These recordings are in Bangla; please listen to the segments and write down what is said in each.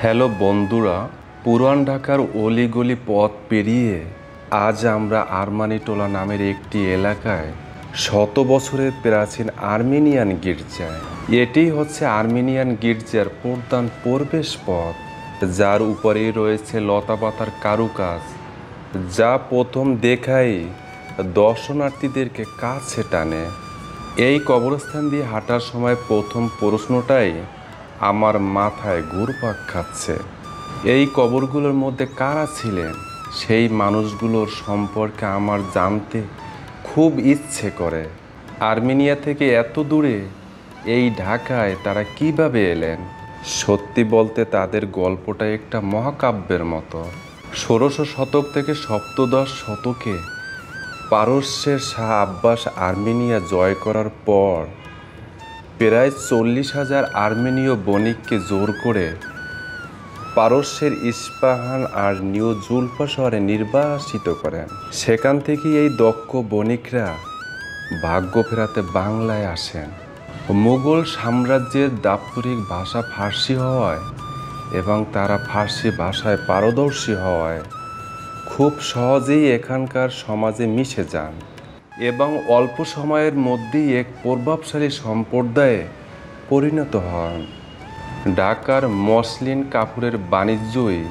হ্যালো বন্ধুরা, পুরান ঢাকার অলিগলি পথ পেরিয়ে আজ আমরা আরমানিটোলা নামের একটি এলাকায় শত বছরের প্রাচীন আর্মেনিয়ান গির্জায়। এটি হচ্ছে আর্মেনিয়ান গির্জার প্রধান প্রবেশ পথ, যার উপরেই রয়েছে লতাপাতার কারুকাজ, যা প্রথম দেখাই দর্শনার্থীদেরকে কাছে টানে। এই কবরস্থান দিয়ে হাঁটার সময় প্রথম প্রশ্নটাই আমার মাথায় ঘুরপাক খাচ্ছে। এই কবরগুলোর মধ্যে কারা ছিলেন, সেই মানুষগুলোর সম্পর্কে আমার জানতে খুব ইচ্ছে করে। আর্মেনিয়া থেকে এত দূরে এই ঢাকায় তারা কিভাবে এলেন? সত্যি বলতে তাদের গল্পটা একটা মহাকাব্যের মতো। ১৬শ শতক থেকে সপ্তদশ শতকে পারস্যের শাহ আব্বাস আর্মেনিয়া জয় করার পর প্রায় ৪০,০০০ আর্মেনীয় বণিককে জোর করে পারস্যের ইস্পাহান আর নিউ জুলফা শহরে নির্বাসিত করেন। সেখান থেকে এই দক্ষ বণিকরা ভাগ্য ফেরাতে বাংলায় আসেন। মুঘল সাম্রাজ্যের দাপ্তরিক ভাষা ফার্সি হওয়ায় এবং তারা ফার্সি ভাষায় পারদর্শী হওয়ায় খুব সহজেই এখানকার সমাজে মিশে যান এবং অল্প সময়ের মধ্যেই এক প্রভাবশালী সম্প্রদায়ে পরিণত হন। ঢাকার মসলিন কাপড়ের বাণিজ্যই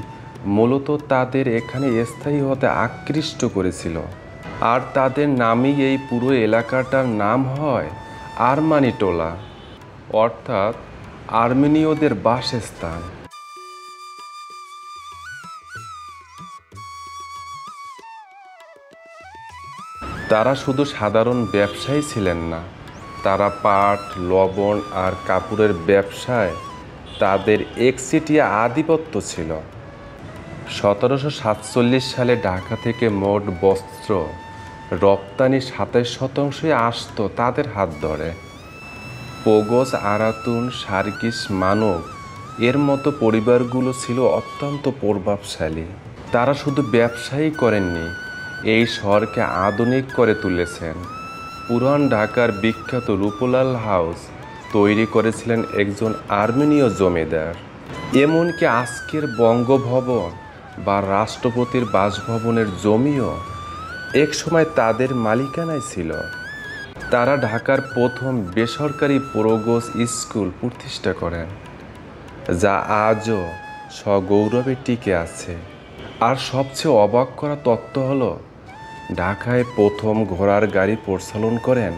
মূলত তাদের এখানে স্থায়ী হতে আকৃষ্ট করেছিল, আর তাদের নামেই এই পুরো এলাকাটার নাম হয় আরমানিটোলা, অর্থাৎ আর্মেনীয়দের বাসস্থান। তারা শুধু সাধারণ ব্যবসায়ী ছিলেন না, তারা পাট, লবণ আর কাপড়ের ব্যবসায় তাদের একচেটিয়া আধিপত্য ছিল। ১৭৪৭ সালে ঢাকা থেকে মোট বস্ত্র রপ্তানি ২৭% আসত তাদের হাত ধরে। পোগোজ, আরাতুন, সার্কিস, মানব এর মতো পরিবারগুলো ছিল অত্যন্ত প্রভাবশালী। তারা শুধু ব্যবসায়ী করেননি, এই শহরকে আধুনিক করে তুলেছেন। পুরান ঢাকার বিখ্যাত রূপলাল হাউস তৈরি করেছিলেন একজন আর্মেনীয় জমিদার। এমনকি আজকের বঙ্গভবন বা রাষ্ট্রপতির বাসভবনের জমিও একসময় তাদের মালিকানায় ছিল। তারা ঢাকার প্রথম বেসরকারি পোগোজ স্কুল প্রতিষ্ঠা করেন, যা আজও সগৌরবে টিকে আছে। আর সবচেয়ে অবাক করা তথ্য হলো, ঢাকায় প্রথম ঘোড়ার গাড়ি পরিচালন করেন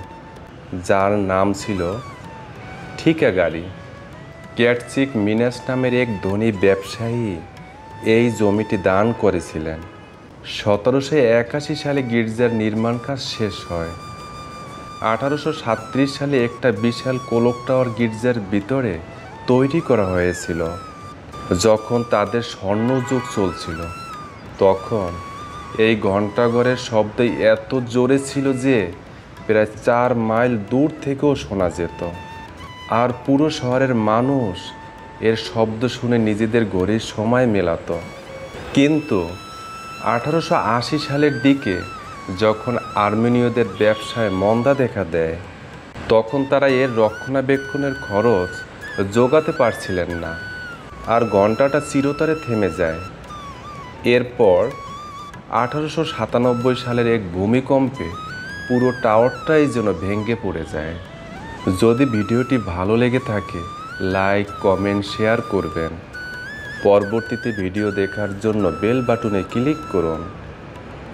যার নাম ছিল ঠিকা গাড়ি। ক্যাটচিক মিনাস নামের এক ধনী ব্যবসায়ী এই জমিটি দান করেছিলেন। ১৭৮১ সালে গির্জার নির্মাণ কাজ শেষ হয়। ১৮৩৭ সালে একটা বিশাল ক্লক টাওয়ার গির্জার ভিতরে তৈরি করা হয়েছিল। যখন তাদের স্বর্ণযুগ চলছিল, তখন এই ঘণ্টাঘরের শব্দ এত জোরে ছিল যে প্রায় ৪ মাইল দূর থেকেও শোনা যেত, আর পুরো শহরের মানুষ এর শব্দ শুনে নিজেদের ঘড়ির সময় মেলাত। কিন্তু ১৮৮০ সালের দিকে যখন আর্মেনীয়দের ব্যবসায় মন্দা দেখা দেয়, তখন তারা এর রক্ষণাবেক্ষণের খরচ জোগাতে পারছিলেন না, আর ঘণ্টাটা চিরতরে থেমে যায়। এরপর ১৮৯৭ সালের এক ভূমিকম্পে পুরো টাওয়ারটাই যেন ভেঙে পড়ে যায়। যদি ভিডিওটি ভালো লেগে থাকে, লাইক, কমেন্ট, শেয়ার করবেন। পরবর্তীতে ভিডিও দেখার জন্য বেল বাটনে ক্লিক করুন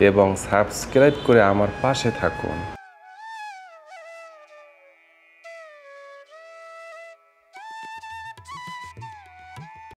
এবং সাবস্ক্রাইব করে আমার পাশে থাকুন।